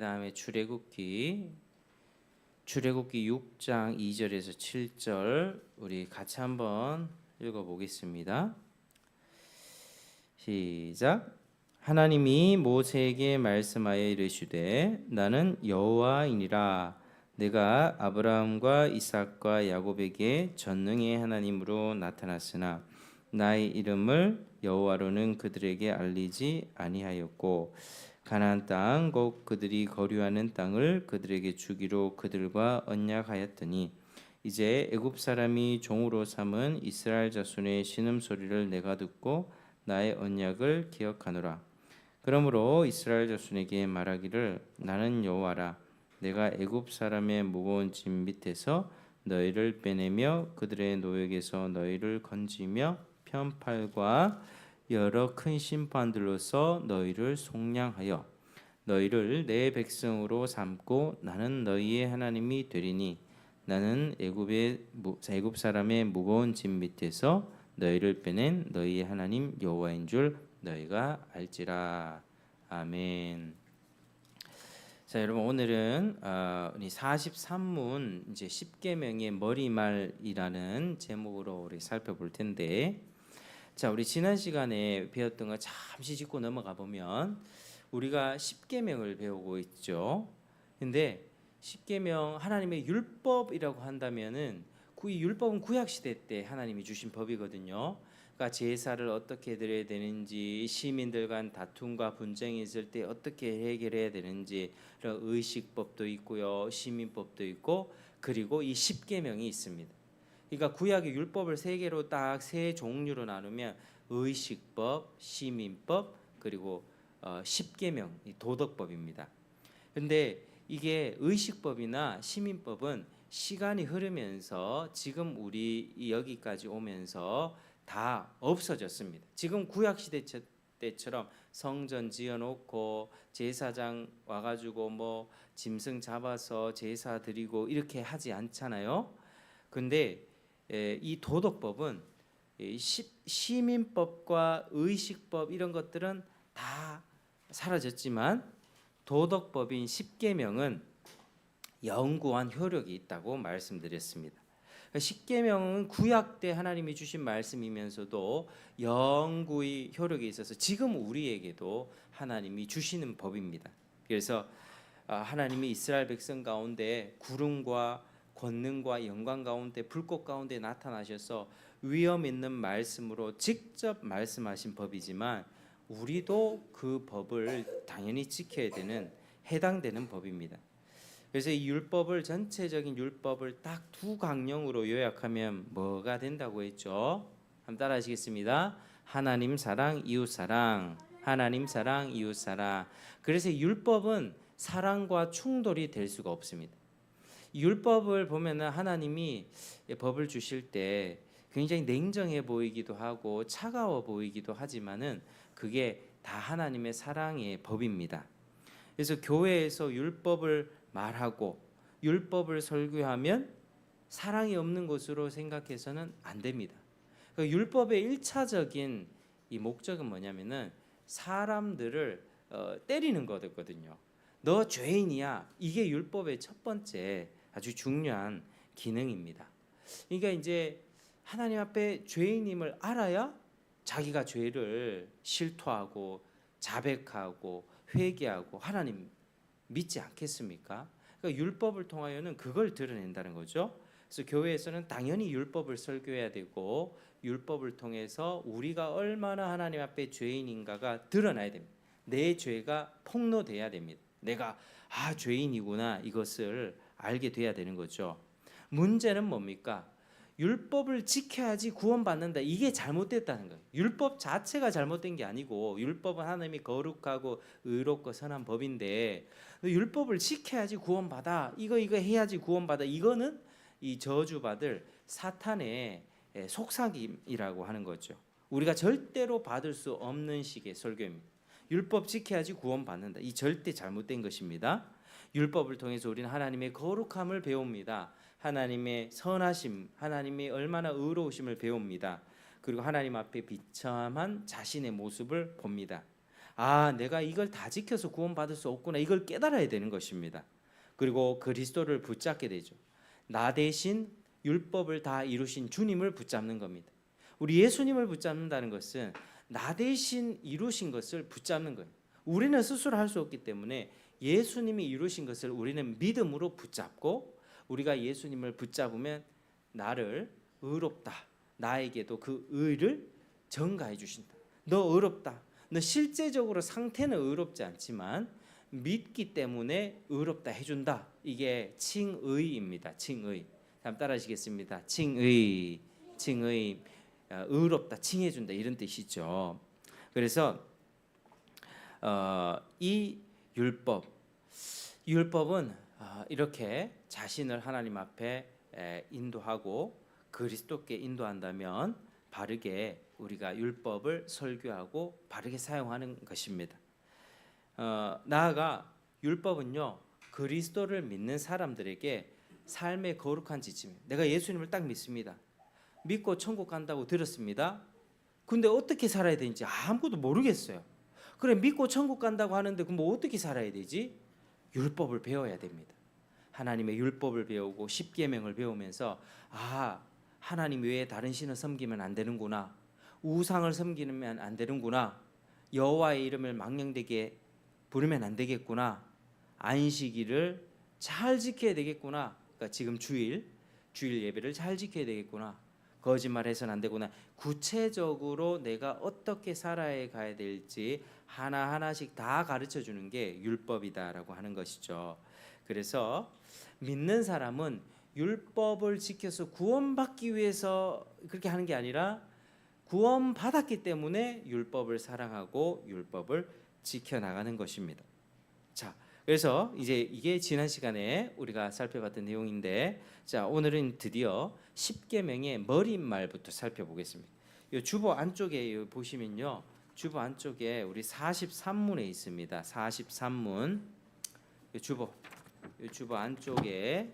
그다음에 출애굽기 6장 2절에서 7절 우리 같이 한번 읽어보겠습니다. 시작. 하나님이 모세에게 말씀하여 이르시되 나는 여호와이니라. 내가 아브라함과 이삭과 야곱에게 전능의 하나님으로 나타났으나 나의 이름을 여호와로는 그들에게 알리지 아니하였고 가나안 땅 곧 그들이 거류하는 땅을 그들에게 주기로 그들과 언약하였더니 이제 애굽 사람이 종으로 삼은 이스라엘 자손의 신음소리를 내가 듣고 나의 언약을 기억하노라. 그러므로 이스라엘 자손에게 말하기를 나는 여호와라. 내가 애굽 사람의 무거운 짐 밑에서 너희를 빼내며 그들의 노역에서 너희를 건지며 편팔과 여러 큰 심판들로서 너희를 속량하여 너희를 내 백성으로 삼고 나는 너희의 하나님이 되리니 나는 애굽 사람의 무거운 짐 밑에서 너희를 빼낸 너희의 하나님 여호와인 줄 너희가 알지라. 아멘. 자, 여러분 오늘은 우리 43문 이제 10계명의 머리말이라는 제목으로 우리 살펴볼 텐데, 자, 우리 지난 시간에 배웠던 거 잠시 짚고 넘어가 보면 우리가 10계명을 배우고 있죠. 근데 10계명 하나님의 율법이라고 한다면은 이 율법은 구약 시대 때 하나님이 주신 법이거든요. 그러니까 제사를 어떻게 드려야 되는지, 시민들 간 다툼과 분쟁이 있을 때 어떻게 해결해야 되는지, 의식법도 있고요, 시민법도 있고, 그리고 이 10계명이 있습니다. 그러니까 구약의 율법을 세 개로 딱 세 종류로 나누면 의식법, 시민법, 그리고 10계명, 도덕법입니다. 근데 이게 의식법이나 시민법은 시간이 흐르면서 지금 우리 여기까지 오면서 다 없어졌습니다. 지금 구약 시대 때처럼 성전 지어놓고 제사장 와가지고 뭐 짐승 잡아서 제사 드리고 이렇게 하지 않잖아요. 근데 이 도덕법은 시민법과 의식법 이런 것들은 다 사라졌지만 도덕법인 10계명은 영구한 효력이 있다고 말씀드렸습니다. 10계명은 구약 때 하나님이 주신 말씀이면서도 영구히 효력이 있어서 지금 우리에게도 하나님이 주시는 법입니다. 그래서 하나님이 이스라엘 백성 가운데 구름과 권능과 영광 가운데 불꽃 가운데 나타나셔서 위엄 있는 말씀으로 직접 말씀하신 법이지만 우리도 그 법을 당연히 지켜야 되는 해당되는 법입니다. 그래서 이 율법을 전체적인 율법을 딱 두 강령으로 요약하면 뭐가 된다고 했죠? 한번 따라 하시겠습니다. 하나님 사랑, 이웃 사랑. 하나님 사랑, 이웃 사랑. 그래서 율법은 사랑과 충돌이 될 수가 없습니다. 율법을 보면은 하나님이 법을 주실 때 굉장히 냉정해 보이기도 하고 차가워 보이기도 하지만은 그게 다 하나님의 사랑의 법입니다. 그래서 교회에서 율법을 말하고 율법을 설교하면 사랑이 없는 것으로 생각해서는 안 됩니다. 그러니까 율법의 1차적인 이 목적은 뭐냐면은 사람들을 때리는 거거든요. 너 죄인이야. 이게 율법의 첫 번째 아주 중요한 기능입니다. 그러니까 이제 하나님 앞에 죄인임을 알아야 자기가 죄를 실토하고 자백하고 회개하고 하나님 믿지 않겠습니까? 그러니까 율법을 통하여는 그걸 드러낸다는 거죠. 그래서 교회에서는 당연히 율법을 설교해야 되고 율법을 통해서 우리가 얼마나 하나님 앞에 죄인인가가 드러나야 됩니다. 내 죄가 폭로돼야 됩니다. 내가 죄인이구나 이것을 알게 돼야 되는 거죠. 문제는 뭡니까? 율법을 지켜야지 구원받는다. 이게 잘못됐다는 거예요. 율법 자체가 잘못된 게 아니고 율법은 하나님이 거룩하고 의롭고 선한 법인데 율법을 지켜야지 구원받아. 이거 해야지 구원받아. 이거는 이 저주받을 사탄의 속삭임이라고 하는 거죠. 우리가 절대로 받을 수 없는 식의 설교입니다. 율법 지켜야지 구원받는다. 이 절대 잘못된 것입니다. 율법을 통해서 우리는 하나님의 거룩함을 배웁니다. 하나님의 선하심, 하나님의 얼마나 의로우심을 배웁니다. 그리고 하나님 앞에 비참한 자신의 모습을 봅니다. 내가 이걸 다 지켜서 구원받을 수 없구나. 이걸 깨달아야 되는 것입니다. 그리고 그리스도를 붙잡게 되죠. 나 대신 율법을 다 이루신 주님을 붙잡는 겁니다. 우리 예수님을 붙잡는다는 것은 나 대신 이루신 것을 붙잡는 거예요. 우리는 스스로 할 수 없기 때문에 예수님이 이루신 것을 우리는 믿음으로 붙잡고, 우리가 예수님을 붙잡으면 나를 의롭다, 나에게도 그 의를 전가해 주신다. 너 의롭다. 너 실제적으로 상태는 의롭지 않지만 믿기 때문에 의롭다 해준다. 이게 칭의입니다. 칭의. 한번 따라하시겠습니다. 칭의, 칭의, 의롭다, 칭해준다, 이런 뜻이죠. 그래서 이 율법은 이렇게 자신을 하나님 앞에 인도하고 그리스도께 인도한다면 바르게 우리가 율법을 설교하고 바르게 사용하는 것입니다. 나아가 율법은요, 그리스도를 믿는 사람들에게 삶의 거룩한 지침입니다. 내가 예수님을 딱 믿습니다. 믿고 천국 간다고 들었습니다. 근데 어떻게 살아야 되는지 아무것도 모르겠어요. 그래, 믿고 천국 간다고 하는데 그럼 뭐 어떻게 살아야 되지? 율법을 배워야 됩니다. 하나님의 율법을 배우고 십계명을 배우면서 하나님 외에 다른 신을 섬기면 안 되는구나. 우상을 섬기면 안 되는구나. 여호와의 이름을 망령되게 부르면 안 되겠구나. 안식일을 잘 지켜야 되겠구나. 그러니까 지금 주일 예배를 잘 지켜야 되겠구나. 거짓말해서는 안 되구나. 구체적으로 내가 어떻게 살아야 가야 될지 하나하나씩 다 가르쳐 주는 게 율법이다라고 하는 것이죠. 그래서 믿는 사람은 율법을 지켜서 구원받기 위해서 그렇게 하는 게 아니라 구원받았기 때문에 율법을 사랑하고 율법을 지켜나가는 것입니다. 자, 그래서 이제 이게 지난 시간에 우리가 살펴봤던 내용인데, 자, 오늘은 드디어 십계명의 머릿말부터 살펴보겠습니다. 이 주보 안쪽에 보시면요, 주보 안쪽에 우리 43문에 있습니다. 43문. 주보 안쪽에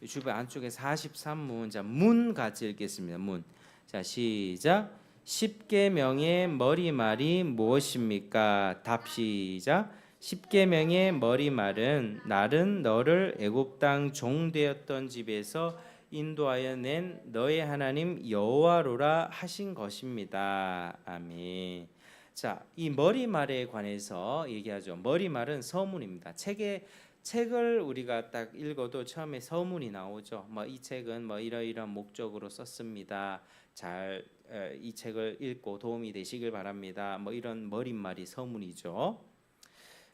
43문. 자, 문 같이 읽겠습니다. 문. 자, 시작. 십계명의 머리말이 무엇입니까? 답. 시작. 십계명의 머리말은 나는 너를 애굽 땅 종되었던 집에서 인도하여 낸 너의 하나님 여호와로라 하신 것입니다. 아멘. 자, 이 머리말에 관해서 얘기하죠. 머리말은 서문입니다. 책을 우리가 딱 읽어도 처음에 서문이 나오죠. 이 책은 이러이러한 목적으로 썼습니다. 이 책을 읽고 도움이 되시길 바랍니다. 이런 머릿말이 서문이죠.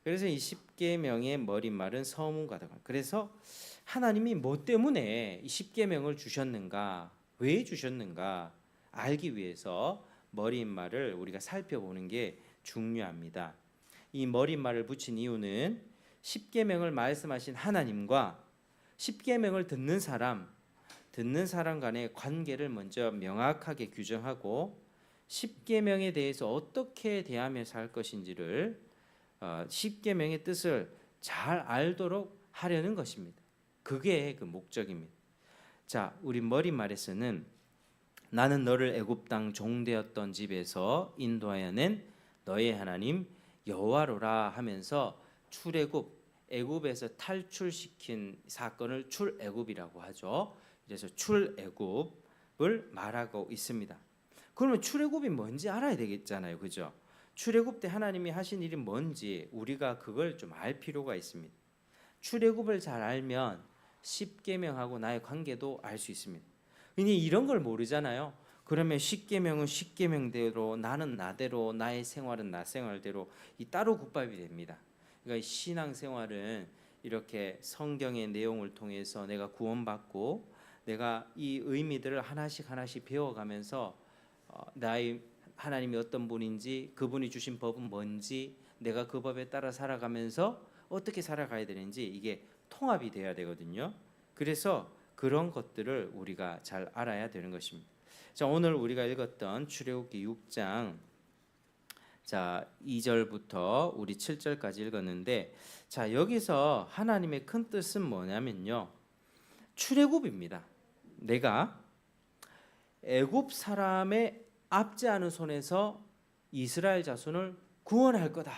그래서 이 십계명의 머릿말은 서문과다. 그래서 하나님이 뭐 때문에 이 십계명을 주셨는가, 왜 주셨는가 알기 위해서 머릿말을 우리가 살펴보는 게 중요합니다. 이 머릿말을 붙인 이유는 십계명을 말씀하신 하나님과 십계명을 듣는 사람 간의 관계를 먼저 명확하게 규정하고 십계명에 대해서 어떻게 대하며 살 것인지를 십계명의 뜻을 잘 알도록 하려는 것입니다. 그게 그 목적입니다. 자, 우리 머릿말에서는 나는 너를 애굽 땅 종되었던 집에서 인도하여 낸 너의 하나님 여호와로라 하면서 출애굽, 애굽에서 탈출시킨 사건을 출애굽이라고 하죠. 그래서 출애굽을 말하고 있습니다. 그러면 출애굽이 뭔지 알아야 되겠잖아요, 그죠? 출애굽 때 하나님이 하신 일이 뭔지 우리가 그걸 좀 알 필요가 있습니다. 출애굽을 잘 알면 십계명하고 나의 관계도 알 수 있습니다. 근데 이런 걸 모르잖아요. 그러면 십계명은 십계명대로, 나는 나대로, 나의 생활은 나 생활대로 이 따로 국밥이 됩니다. 그러니까 신앙생활은 이렇게 성경의 내용을 통해서 내가 구원받고 내가 이 의미들을 하나씩 배워가면서 나의 하나님이 어떤 분인지, 그분이 주신 법은 뭔지, 내가 그 법에 따라 살아가면서 어떻게 살아가야 되는지 이게 통합이 돼야 되거든요. 그래서 그런 것들을 우리가 잘 알아야 되는 것입니다. 자, 오늘 우리가 읽었던 출애굽기 6장 2절부터 우리 7절까지 읽었는데, 자, 여기서 하나님의 큰 뜻은 뭐냐면요, 출애굽입니다. 내가 애굽 사람의 압제하는 손에서 이스라엘 자손을 구원할 거다.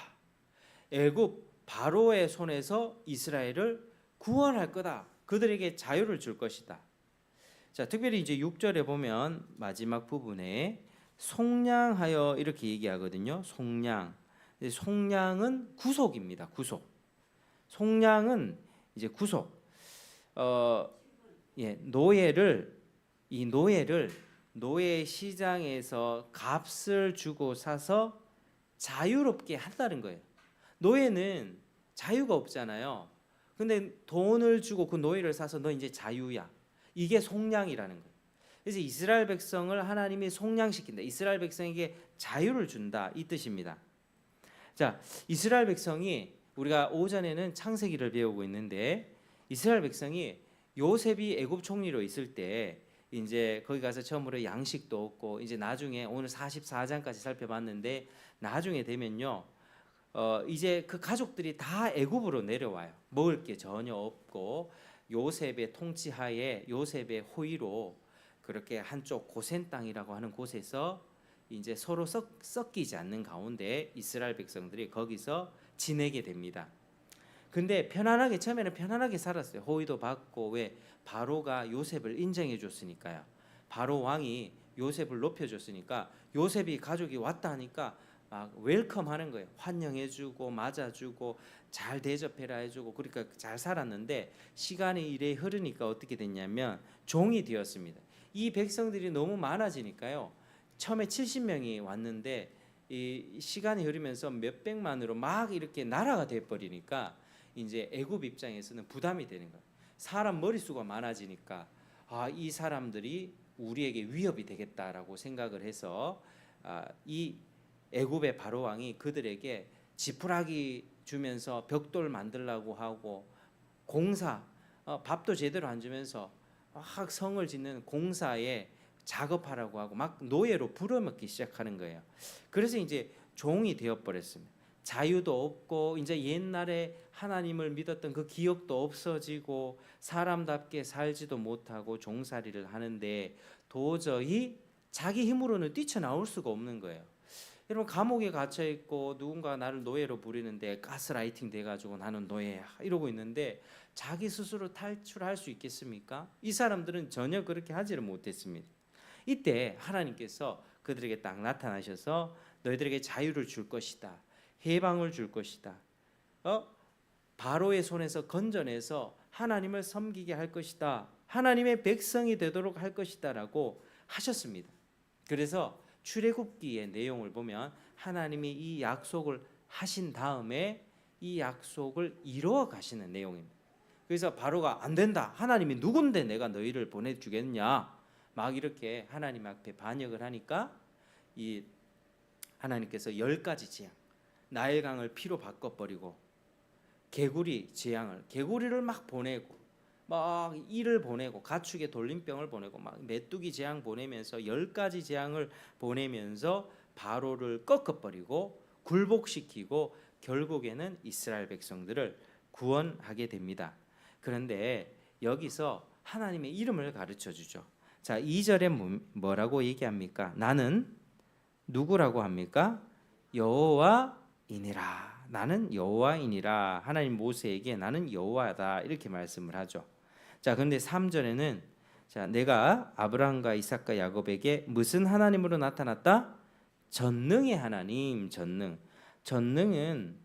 애굽 바로의 손에서 이스라엘을 구원할 거다. 그들에게 자유를 줄 것이다. 자, 특별히 이제 6절에 보면 마지막 부분에 속량하여 이렇게 얘기하거든요. 속량. 속량은 구속입니다. 구속. 속량은 이제 구속. 노예를 노예 시장에서 값을 주고 사서 자유롭게 한다는 거예요. 노예는 자유가 없잖아요. 근데 돈을 주고 그 노예를 사서 너 이제 자유야. 이게 속량이라는 거예요. 그래서 이스라엘 백성을 하나님이 속량시킨다. 이스라엘 백성에게 자유를 준다. 이 뜻입니다. 자, 이스라엘 백성이 우리가 오전에는 창세기를 배우고 있는데 이스라엘 백성이 요셉이 애굽 총리로 있을 때 이제 거기 가서 처음으로 양식도 없고 이제 나중에 오늘 44장까지 살펴봤는데 나중에 되면요. 이제 그 가족들이 다 애굽으로 내려와요. 먹을 게 전혀 없고 요셉의 통치하에 요셉의 호의로 그렇게 한쪽 고센 땅이라고 하는 곳에서 이제 서로 섞이지 않는 가운데 이스라엘 백성들이 거기서 지내게 됩니다. 근데 편안하게 처음에는 편안하게 살았어요. 호의도 받고 왜 바로가 요셉을 인정해 줬으니까요. 바로 왕이 요셉을 높여 줬으니까 요셉이 가족이 왔다 하니까 막 웰컴하는 거예요. 환영해주고 맞아주고 잘 대접해라 해주고 그러니까 잘 살았는데 시간이 이래 흐르니까 어떻게 됐냐면 종이 되었습니다. 이 백성들이 너무 많아지니까요. 처음에 70명이 왔는데 이 시간이 흐르면서 몇 백만으로 막 이렇게 나라가 돼 버리니까 이제 애굽 입장에서는 부담이 되는 거예요. 사람 머릿수가 많아지니까 이 사람들이 우리에게 위협이 되겠다라고 생각을 해서 이 애굽의 바로 왕이 그들에게 지푸라기 주면서 벽돌 만들라고 하고 공사 밥도 제대로 안 주면서 막 성을 짓는 공사에 작업하라고 하고 막 노예로 부려먹기 시작하는 거예요. 그래서 이제 종이 되어 버렸습니다. 자유도 없고 이제 옛날에 하나님을 믿었던 그 기억도 없어지고 사람답게 살지도 못하고 종살이를 하는데 도저히 자기 힘으로는 뛰쳐나올 수가 없는 거예요. 여러분 감옥에 갇혀 있고 누군가 나를 노예로 부리는데 가스라이팅 돼가지고 나는 노예야 이러고 있는데 자기 스스로 탈출할 수 있겠습니까? 이 사람들은 전혀 그렇게 하지를 못했습니다. 이때 하나님께서 그들에게 딱 나타나셔서 너희들에게 자유를 줄 것이다. 해방을 줄 것이다. 바로의 손에서 건져내서 하나님을 섬기게 할 것이다. 하나님의 백성이 되도록 할 것이다라고 하셨습니다. 그래서 출애굽기의 내용을 보면 하나님이 이 약속을 하신 다음에 이 약속을 이루어 가시는 내용입니다. 그래서 바로가 안 된다. 하나님이 누군데 내가 너희를 보내주겠냐. 막 이렇게 하나님 앞에 반역을 하니까 이 하나님께서 10가지 재앙 나일강을 피로 바꿔버리고 개구리 재앙을 개구리를 막 보내고 막 이를 보내고 가축의 돌림병을 보내고 막 메뚜기 재앙 보내면서 10가지 재앙을 보내면서 바로를 꺾어버리고 굴복시키고 결국에는 이스라엘 백성들을 구원하게 됩니다. 그런데 여기서 하나님의 이름을 가르쳐 주죠. 자, 2절에 뭐라고 얘기합니까? 나는 누구라고 합니까? 여호와이니라. 나는 여호와이니라. 하나님 모세에게 나는 여호와다 이렇게 말씀을 하죠. 자, 그런데 3절에는 자, 내가 아브라함과 이삭과 야곱에게 무슨 하나님으로 나타났다? 전능의 하나님. 전능은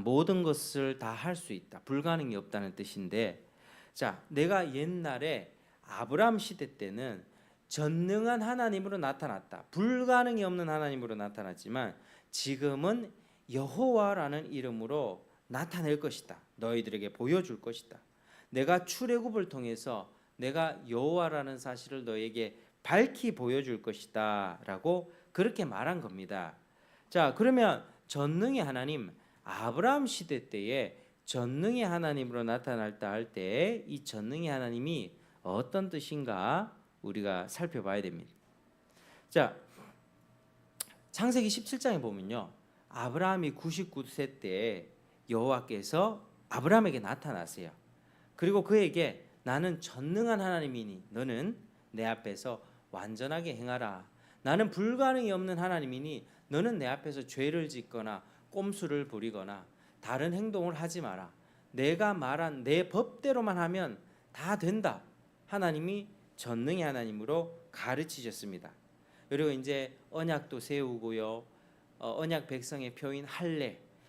모든 것을 다 할 수 있다. 불가능이 없다는 뜻인데 자, 내가 옛날에 아브라함 시대 때는 전능한 하나님으로 나타났다. 불가능이 없는 하나님으로 나타났지만 지금은 여호와라는 이름으로 나타낼 것이다. 너희들에게 보여줄 것이다. 내가 출애굽을 통해서 내가 여호와라는 사실을 너에게 밝히 보여줄 것이다 라고 그렇게 말한 겁니다. 자, 그러면 전능의 하나님, 아브라함 시대 때에 전능의 하나님으로 나타났다 할 때 이 전능의 하나님이 어떤 뜻인가 우리가 살펴봐야 됩니다. 자, 창세기 17장에 보면요. 아브라함이 99세 때 여호와께서 아브라함에게 나타나세요. 그리고 그에게 나는 전능한 하나님이니 너는 내 앞에서 완전하게 행하라. 나는 불가능이 없는 하나님이니 너는 내 앞에서 죄를 짓거나 꼼수를 부리거나 다른 행동을 하지 마라. 내가 말한 내 법대로만 하면 다 된다. 하나님이 전능의 하나님으로 가르치셨습니다. 그리고 이제 언약도 세우고요. 언약 백성의 표인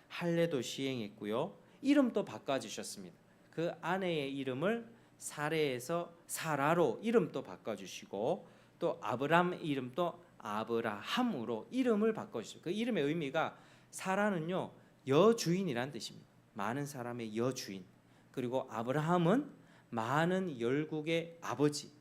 할례도 시행했고요. 이름도 바꿔주셨습니다. 그 아내의 이름을 사레에서 사라로 이름도 바꿔주시고 또 아브람 이름도 아브라함으로 이름을 바꿔주시고 그 이름의 의미가 사라는요 여주인이란 뜻입니다. 많은 사람의 여주인. 그리고 아브라함은 많은 열국의 아버지.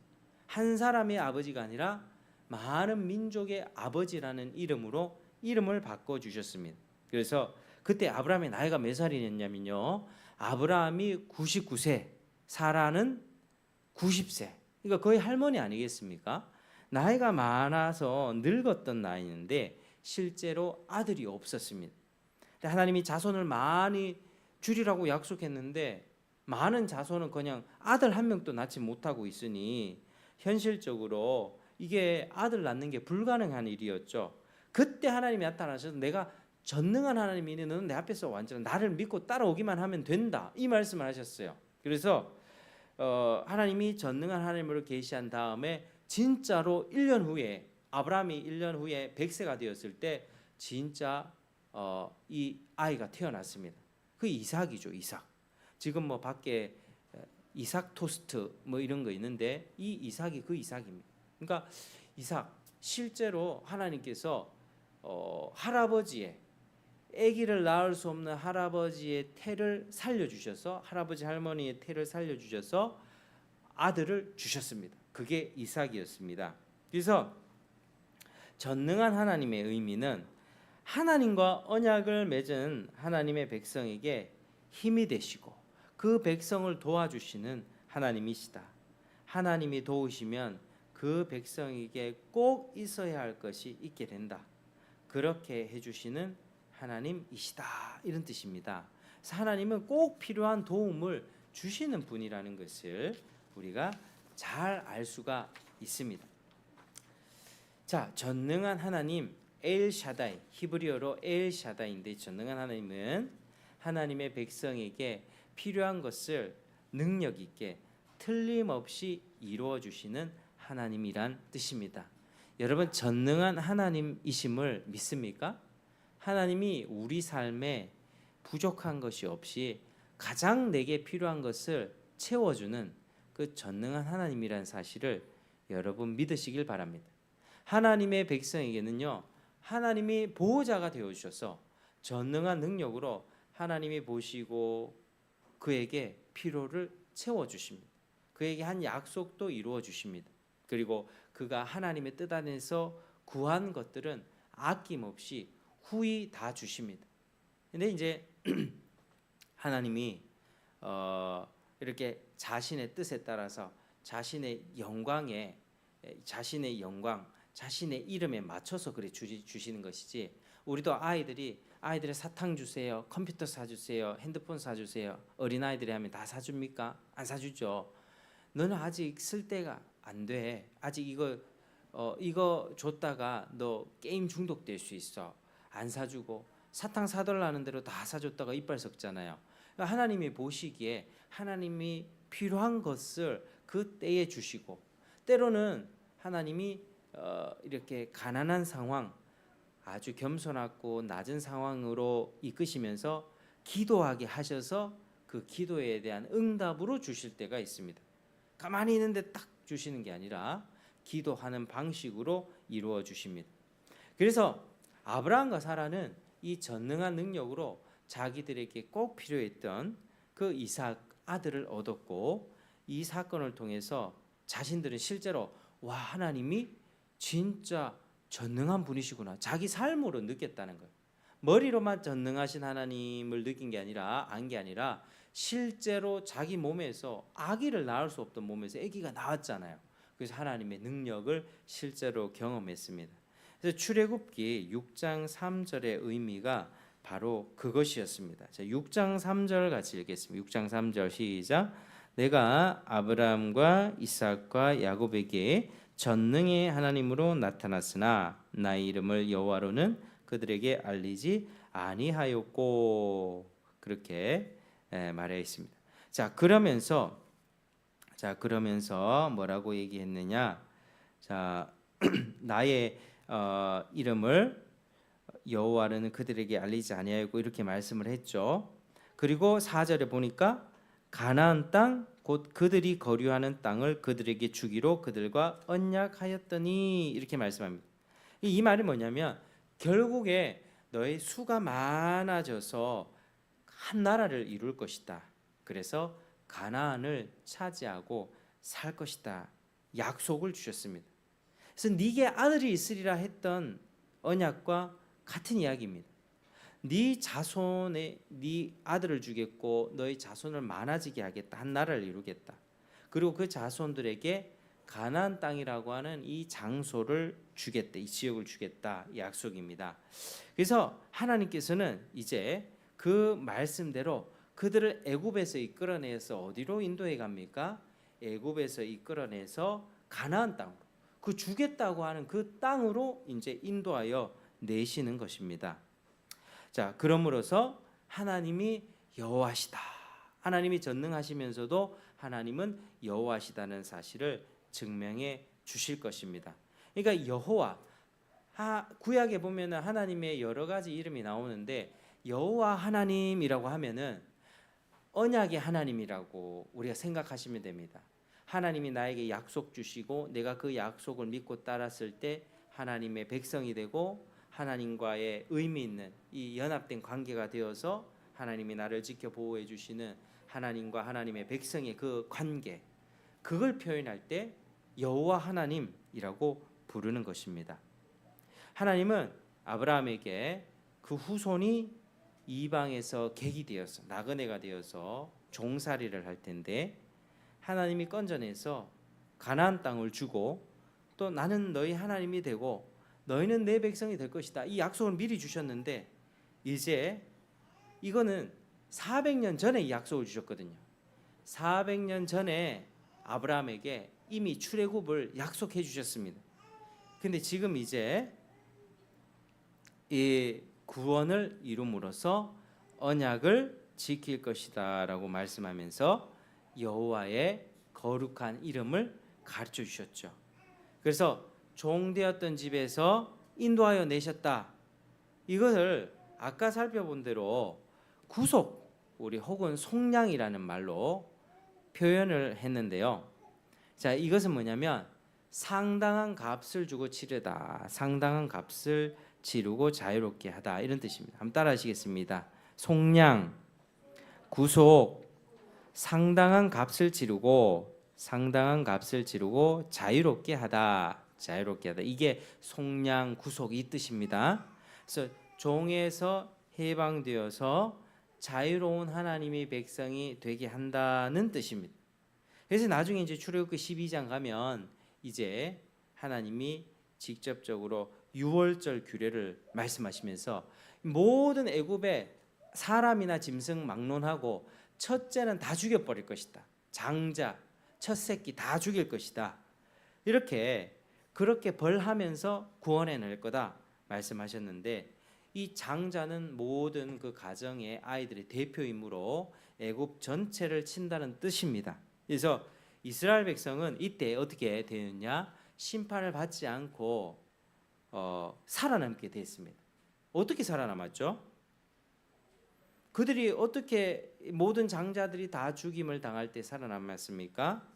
한 사람의 아버지가 아니라 많은 민족의 아버지라는 이름으로 이름을 바꿔주셨습니다. 그래서 그때 아브라함의 나이가 몇 살이었냐면요. 아브라함이 99세, 사라는 90세. 그러니까 거의 할머니 아니겠습니까? 나이가 많아서 늙었던 나이인데 실제로 아들이 없었습니다. 하나님이 자손을 많이 줄이라고 약속했는데 많은 자손은 그냥 아들 한 명도 낳지 못하고 있으니 현실적으로 이게 아들 낳는 게 불가능한 일이었죠. 그때 하나님이 나타나셔서 내가 전능한 하나님이니 너는 내 앞에서 완전 나를 믿고 따라오기만 하면 된다. 이 말씀을 하셨어요. 그래서 하나님이 전능한 하나님으로 계시한 다음에 진짜로 1년 후에 아브라함이 1년 후에 100세가 되었을 때 진짜 이 아이가 태어났습니다. 그 이삭이죠. 이삭. 지금 뭐 밖에 이삭 토스트 뭐 이런 거 있는데 이 이삭이 그 이삭입니다. 그러니까 이삭 실제로 하나님께서 할아버지의 아기를 낳을 수 없는 할아버지의 태를 살려주셔서 할아버지 할머니의 태를 살려주셔서 아들을 주셨습니다. 그게 이삭이었습니다. 그래서 전능한 하나님의 의미는 하나님과 언약을 맺은 하나님의 백성에게 힘이 되시고 그 백성을 도와주시는 하나님이시다. 하나님이 도우시면 그 백성에게 꼭 있어야 할 것이 있게 된다. 그렇게 해주시는 하나님이시다. 이런 뜻입니다. 그래서 하나님은 꼭 필요한 도움을 주시는 분이라는 것을 우리가 잘 알 수가 있습니다. 자, 전능한 하나님 엘샤다이, 히브리어로 엘샤다이인데 전능한 하나님은 하나님의 백성에게 필요한 것을 능력 있게 틀림없이 이루어 주시는 하나님이란 뜻입니다. 여러분 전능한 하나님이심을 믿습니까? 하나님이 우리 삶에 부족한 것이 없이 가장 내게 필요한 것을 채워주는 그 전능한 하나님이라는 사실을 여러분 믿으시길 바랍니다. 하나님의 백성에게는요 하나님이 보호자가 되어주셔서 전능한 능력으로 하나님이 보시고 그에게 필요를 채워주십니다. 그에게 한 약속도 이루어 주십니다. 그리고 그가 하나님의 뜻 안에서 구한 것들은 아낌없이 후히 다 주십니다. 근데 이제 하나님이 이렇게 자신의 뜻에 따라서 자신의 영광, 자신의 이름에 맞춰서 그래 주시는 것이지. 우리도 아이들의 사탕 주세요, 컴퓨터 사주세요, 핸드폰 사주세요. 어린아이들이 하면 다 사줍니까? 안 사주죠. 너는 아직 쓸 때가 안 돼. 아직 이거 줬다가 너 게임 중독될 수 있어. 안 사주고 사탕 사달라는 대로 다 사줬다가 이빨 썩잖아요. 그러니까 하나님이 보시기에 하나님이 필요한 것을 그 때에 주시고 때로는 하나님이 이렇게 가난한 상황 아주 겸손하고 낮은 상황으로 이끄시면서 기도하게 하셔서 그 기도에 대한 응답으로 주실 때가 있습니다. 가만히 있는데 딱 주시는 게 아니라 기도하는 방식으로 이루어 주십니다. 그래서 아브라함과 사라는 이 전능한 능력으로 자기들에게 꼭 필요했던 그 이삭 아들을 얻었고 이 사건을 통해서 자신들은 실제로 와 하나님이 진짜 전능한 분이시구나 자기 삶으로 느꼈다는 거예요. 머리로만 전능하신 하나님을 느낀 게 아니라 안 게 아니라 실제로 자기 몸에서 아기를 낳을 수 없던 몸에서 아기가 나왔잖아요. 그래서 하나님의 능력을 실제로 경험했습니다. 그래서 출애굽기 6장 3절의 의미가 바로 그것이었습니다. 자, 6장 3절 같이 읽겠습니다. 6장 3절 시작. 내가 아브라함과 이삭과 야곱에게 전능의 하나님으로 나타났으나 나의 이름을 여호와로는 그들에게 알리지 아니하였고 그렇게 말하여 있습니다. 자 그러면서 뭐라고 얘기했느냐? 자 나의 이름을 여호와는 그들에게 알리지 아니하였고 이렇게 말씀을 했죠. 그리고 4절에 보니까 가나안 땅 곧 그들이 거류하는 땅을 그들에게 주기로 그들과 언약하였더니 이렇게 말씀합니다. 이 말이 뭐냐면 결국에 너의 수가 많아져서 한 나라를 이룰 것이다. 그래서 가나안을 차지하고 살 것이다. 약속을 주셨습니다. 그래서 네게 아들이 있으리라 했던 언약과 같은 이야기입니다. 네 자손에 네 아들을 주겠고 너희 자손을 많아지게 하겠다. 한 나라를 이루겠다. 그리고 그 자손들에게 가나안 땅이라고 하는 이 장소를 주겠다. 이 지역을 주겠다. 이 약속입니다. 그래서 하나님께서는 이제 그 말씀대로 그들을 애굽에서 이끌어내서 어디로 인도해 갑니까? 애굽에서 이끌어내서 가나안 땅으로 그 주겠다고 하는 그 땅으로 이제 인도하여 내시는 것입니다. 자, 그러므로서 하나님이 여호와시다. 하나님이 전능하시면서도 하나님은 여호와시다는 사실을 증명해 주실 것입니다. 그러니까 여호와 구약에 보면은 하나님의 여러 가지 이름이 나오는데 여호와 하나님이라고 하면은 언약의 하나님이라고 우리가 생각하시면 됩니다. 하나님이 나에게 약속 주시고 내가 그 약속을 믿고 따랐을 때 하나님의 백성이 되고 하나님과의 의미 있는 이 연합된 관계가 되어서 하나님이 나를 지켜 보호해 주시는 하나님과 하나님의 백성의 그 관계, 그걸 표현할 때 여호와 하나님이라고 부르는 것입니다. 하나님은 아브라함에게 그 후손이 이방에서 객이 되어서 나그네가 되어서 종살이를 할 텐데 하나님이 건져내서 가나안 땅을 주고 또 나는 너희 하나님이 되고 너희는 내 백성이 될 것이다. 이 약속을 미리 주셨는데 이제 이거는 400년 전에 이 약속을 주셨거든요. 400년 전에 아브라함에게 이미 출애굽을 약속해 주셨습니다. 근데 지금 이제 이 구원을 이룸으로써 언약을 지킬 것이다라고 말씀하면서 여호와의 거룩한 이름을 가르쳐 주셨죠. 그래서 종되었던 집에서 인도하여 내셨다. 이것을 아까 살펴본 대로 구속 우리 혹은 속량이라는 말로 표현을 했는데요. 자, 이것은 뭐냐면 상당한 값을 주고 치르다. 상당한 값을 지르고 자유롭게 하다. 이런 뜻입니다. 한번 따라 하시겠습니다. 속량, 구속, 상당한 값을 지르고 자유롭게 하다. 이게 속량, 구속 이 뜻입니다. 그래서 종에서 해방되어서 자유로운 하나님의 백성이 되게 한다는 뜻입니다. 그래서 나중에 이제 출애굽기 12장 가면 이제 하나님이 직접적으로 유월절 규례를 말씀하시면서 모든 애굽의 사람이나 짐승 막론하고 첫째는 다 죽여버릴 것이다. 장자, 첫 새끼 다 죽일 것이다. 그렇게 벌하면서 구원해낼 거다 말씀하셨는데 이 장자는 모든 그 가정의 아이들의 대표이므로 애굽 전체를 친다는 뜻입니다. 그래서 이스라엘 백성은 이때 어떻게 되었냐? 심판을 받지 않고 살아남게 됐습니다. 어떻게 살아남았죠? 그들이 어떻게 모든 장자들이 다 죽임을 당할 때 살아남았습니까?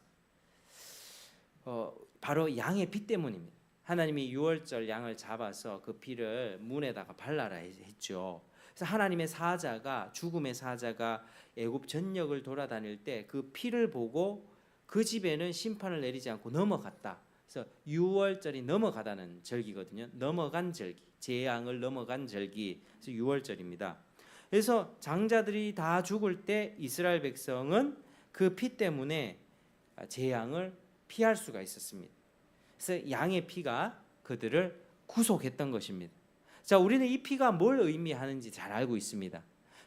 바로 양의 피 때문입니다. 하나님이 유월절 양을 잡아서 그 피를 문에다가 발라라 했죠. 그래서 하나님의 사자가 죽음의 사자가 애굽 전역을 돌아다닐 때 그 피를 보고 그 집에는 심판을 내리지 않고 넘어갔다. 그래서 유월절이 넘어가다는 절기거든요. 넘어간 절기, 재앙을 넘어간 절기. 그래서 유월절입니다. 그래서 장자들이 다 죽을 때 이스라엘 백성은 그 피 때문에 재앙을 피할 수가 있었습니다. 그래서 양의 피가 그들을 구속했던 것입니다. 자, 우리는 이 피가 뭘 의미하는지 잘 알고 있습니다.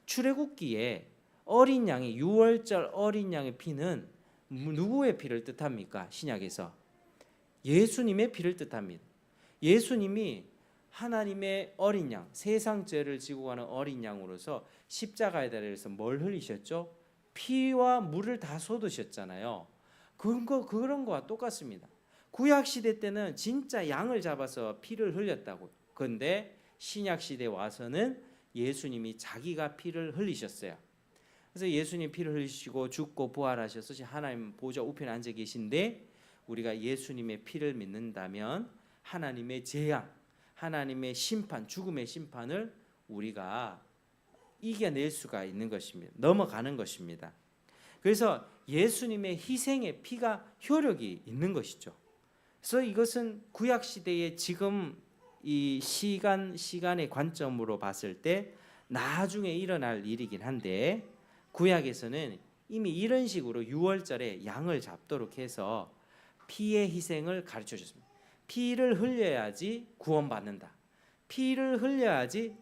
출애굽기에 어린 양의 유월절 어린 양의 피는 누구의 피를 뜻합니까? 신약에서 예수님의 피를 뜻합니다. 예수님이 하나님의 어린 양, 세상 죄를 지고 가는 어린 양으로서 십자가에 달려서 뭘 흘리셨죠? 피와 물을 다 쏟으셨잖아요. 그런 거와 똑같습니다. 구약 시대 때는 진짜 양을 잡아서 피를 흘렸다고. 그런데 신약 시대 와서는 예수님이 자기가 피를 흘리셨어요. 그래서 예수님 피를 흘리시고 죽고 부활하셔서 하나님 보좌 우편에 앉아 계신데, 우리가 예수님의 피를 믿는다면 하나님의 재앙, 하나님의 심판, 죽음의 심판을 우리가 이겨낼 수가 있는 것입니다. 넘어가는 것입니다. 그래서 예수님의 희생의 피가 효력이 있는 것이죠. 그래서 이것은 구약 시대의 지금 이 시간의 관점으로 봤을 때 나중에 일어날 일이긴 한데, 구약에서는 이미 이런 식으로 유월절에 양을 잡도록 해서 피의 희생을 가르쳐 줬습니다. 피를 흘려야지 구원받는다. 피를 흘려야지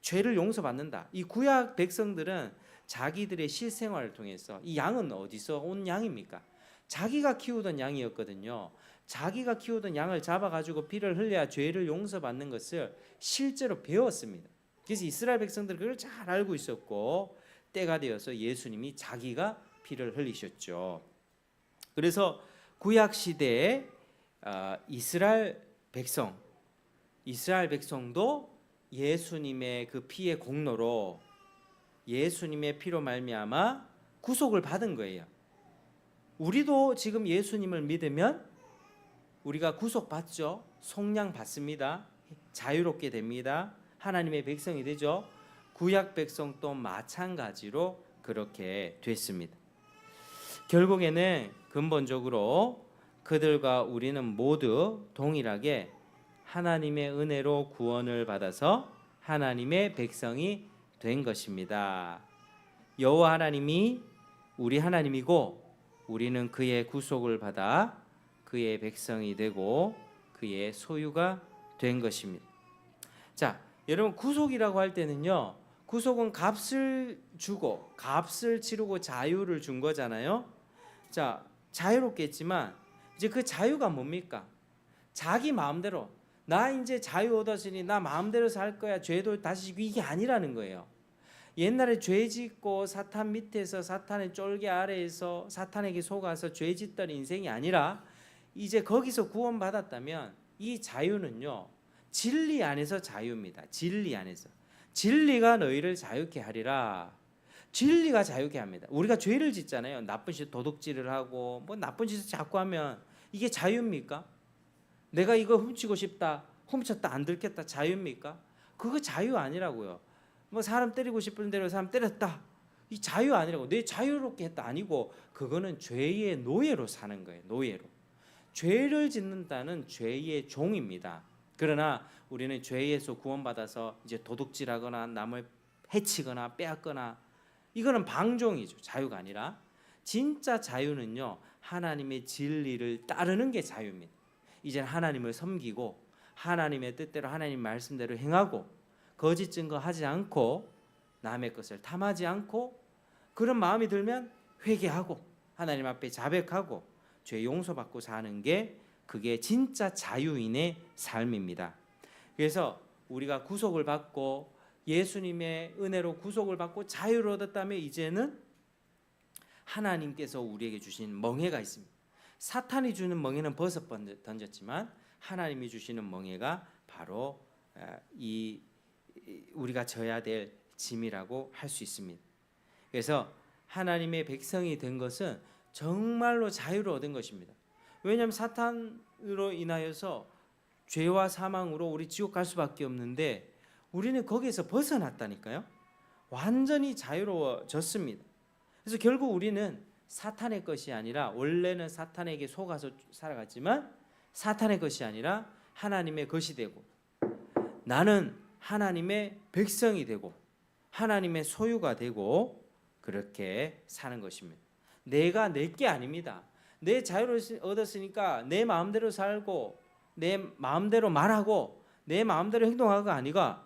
죄를 용서받는다. 이 구약 백성들은 자기들의 실생활을 통해서, 이 양은 어디서 온 양입니까? 자기가 키우던 양이었거든요. 자기가 키우던 양을 잡아가지고 피를 흘려야 죄를 용서받는 것을 실제로 배웠습니다. 그래서 이스라엘 백성들은 그걸 잘 알고 있었고, 때가 되어서 예수님이 자기가 피를 흘리셨죠. 그래서 구약 시대에 이스라엘 백성도 예수님의 그 피의 공로로, 예수님의 피로 말미암아 구속을 받은 거예요. 우리도 지금 예수님을 믿으면 우리가 구속받죠. 속량 받습니다. 자유롭게 됩니다. 하나님의 백성이 되죠. 구약 백성도 마찬가지로 그렇게 됐습니다. 결국에는 근본적으로 그들과 우리는 모두 동일하게 하나님의 은혜로 구원을 받아서 하나님의 백성이 된 것입니다. 여호와 하나님이 우리 하나님이고, 우리는 그의 구속을 받아 그의 백성이 되고 그의 소유가 된 것입니다. 자, 여러분, 구속이라고 할 때는요, 구속은 값을 주고 값을 치르고 자유를 준 거잖아요. 자, 자유롭겠지만 이제 그 자유가 뭡니까? 자기 마음대로, 나 이제 자유 얻었으니 나 마음대로 살 거야, 죄도 다시 지고, 이게 아니라는 거예요. 옛날에 죄 짓고 사탄 밑에서, 사탄의 쫄개 아래에서 사탄에게 속아서 죄 짓던 인생이 아니라, 이제 거기서 구원받았다면 이 자유는요, 진리 안에서 자유입니다. 진리 안에서. 진리가 너희를 자유케 하리라. 진리가 자유케 합니다. 우리가 죄를 짓잖아요. 나쁜 짓, 도둑질을 하고 뭐 나쁜 짓을 자꾸 하면 이게 자유입니까? 내가 이거 훔치고 싶다, 훔쳤다, 안 들켰다, 자유입니까? 그거 자유 아니라고요. 뭐 사람 때리고 싶은 대로 사람 때렸다, 이 자유 아니라고. 내 자유롭게 했다 아니고, 그거는 죄의 노예로 사는 거예요. 노예로. 죄를 짓는다는 죄의 종입니다. 그러나 우리는 죄에서 구원받아서 이제 도둑질하거나 남을 해치거나 빼앗거나, 이거는 방종이죠. 자유가 아니라. 진짜 자유는요, 하나님의 진리를 따르는 게 자유입니다. 이제 하나님을 섬기고 하나님의 뜻대로 하나님 말씀대로 행하고, 거짓 증거하지 않고 남의 것을 탐하지 않고, 그런 마음이 들면 회개하고 하나님 앞에 자백하고 죄 용서받고 사는 게, 그게 진짜 자유인의 삶입니다. 그래서 우리가 구속을 받고 예수님의 은혜로 구속을 받고 자유를 얻었다면, 이제는 하나님께서 우리에게 주신 멍에가 있습니다. 사탄이 주는 멍에는 버섯 던졌지만, 하나님이 주시는 멍에가 바로 이 우리가 져야 될 짐이라고 할 수 있습니다. 그래서 하나님의 백성이 된 것은 정말로 자유를 얻은 것입니다. 왜냐하면 사탄으로 인하여서 죄와 사망으로 우리 지옥 갈 수밖에 없는데, 우리는 거기에서 벗어났다니까요. 완전히 자유로워졌습니다. 그래서 결국 우리는 사탄의 것이 아니라, 원래는 사탄에게 속아서 살아갔지만 사탄의 것이 아니라 하나님의 것이 되고, 나는 하나님의 백성이 되고 하나님의 소유가 되고, 그렇게 사는 것입니다. 내가 내 게 아닙니다. 내 자유를 얻었으니까 내 마음대로 살고 내 마음대로 말하고 내 마음대로 행동하고가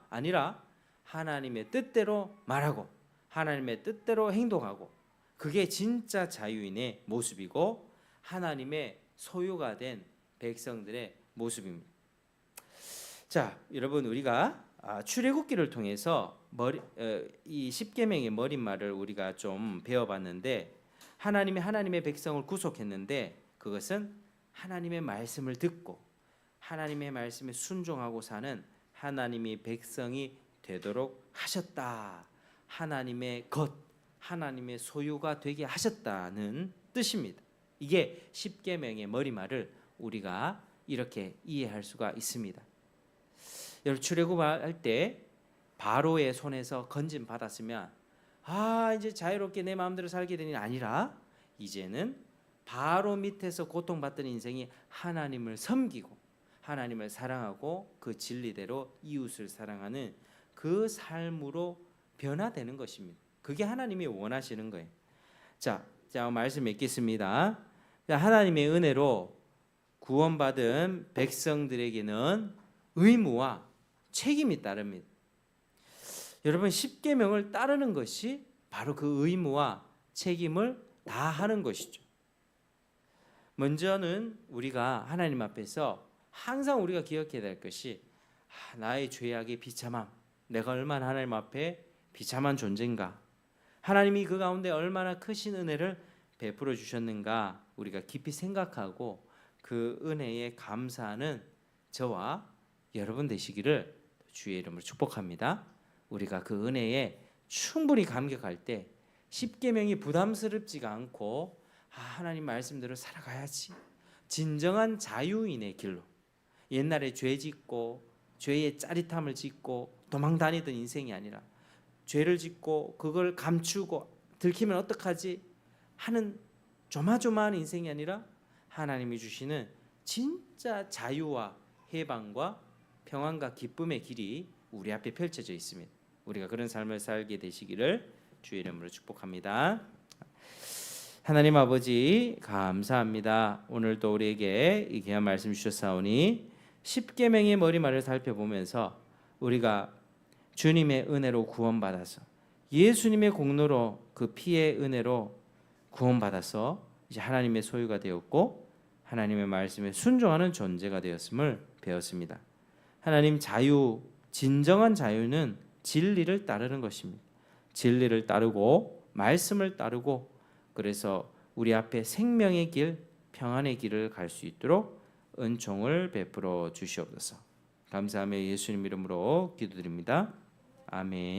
아니라 하나님의 뜻대로 말하고 하나님의 뜻대로 행동하고, 그게 진짜 자유인의 모습이고 하나님의 소유가 된 백성들의 모습입니다. 자, 여러분 우리가 출애굽기를 통해서 이 십계명의 머릿말을 우리가 좀 배워봤는데 하나님의 백성을 구속했는데 그것은 하나님의 말씀을 듣고 하나님의 말씀에 순종하고 사는 하나님의 백성이 되도록 하셨다. 하나님의 것, 하나님의 소유가 되게 하셨다는 뜻입니다. 이게 십계명의 머리말을 우리가 이렇게 이해할 수가 있습니다. 여러분 출애굽할 때 바로의 손에서 건짐 받았으면 이제 자유롭게 내 마음대로 살게 되니 아니라 이제는 바로 밑에서 고통받던 인생이 하나님을 섬기고 하나님을 사랑하고 그 진리대로 이웃을 사랑하는 그 삶으로 변화되는 것입니다. 그게 하나님이 원하시는 거예요. 자 말씀 읽겠습니다. 하나님의 은혜로 구원받은 백성들에게는 의무와 책임이 따릅니다. 여러분 십계명을 따르는 것이 바로 그 의무와 책임을 다하는 것이죠. 먼저는 우리가 하나님 앞에서 항상 우리가 기억해야 될 것이 나의 죄악의 비참함, 내가 얼마나 하나님 앞에 비참한 존재인가, 하나님이 그 가운데 얼마나 크신 은혜를 베풀어 주셨는가 우리가 깊이 생각하고 그 은혜에 감사하는 저와 여러분 되시기를 주의 이름으로 축복합니다. 우리가 그 은혜에 충분히 감격할 때 십계명이 부담스럽지가 않고 하나님 말씀대로 살아가야지, 진정한 자유인의 길로, 옛날에 죄 짓고 죄의 짜릿함을 짓고 도망 다니던 인생이 아니라 죄를 짓고 그걸 감추고 들키면 어떡하지 하는 조마조마한 인생이 아니라 하나님이 주시는 진짜 자유와 해방과 평안과 기쁨의 길이 우리 앞에 펼쳐져 있습니다. 우리가 그런 삶을 살게 되시기를 주의 이름으로 축복합니다. 하나님 아버지 감사합니다. 오늘도 우리에게 이 귀한 말씀 주셨사오니 십계명의 머리말을 살펴보면서 우리가 주님의 은혜로 구원받아서 예수님의 공로로 그 피의 은혜로 구원받아서 이제 하나님의 소유가 되었고 하나님의 말씀에 순종하는 존재가 되었음을 배웠습니다. 하나님 자유, 진정한 자유는 진리를 따르는 것입니다. 진리를 따르고 말씀을 따르고 그래서 우리 앞에 생명의 길, 평안의 길을 갈 수 있도록 은총을 베풀어 주시옵소서. 감사하며 예수님 이름으로 기도드립니다. 아멘.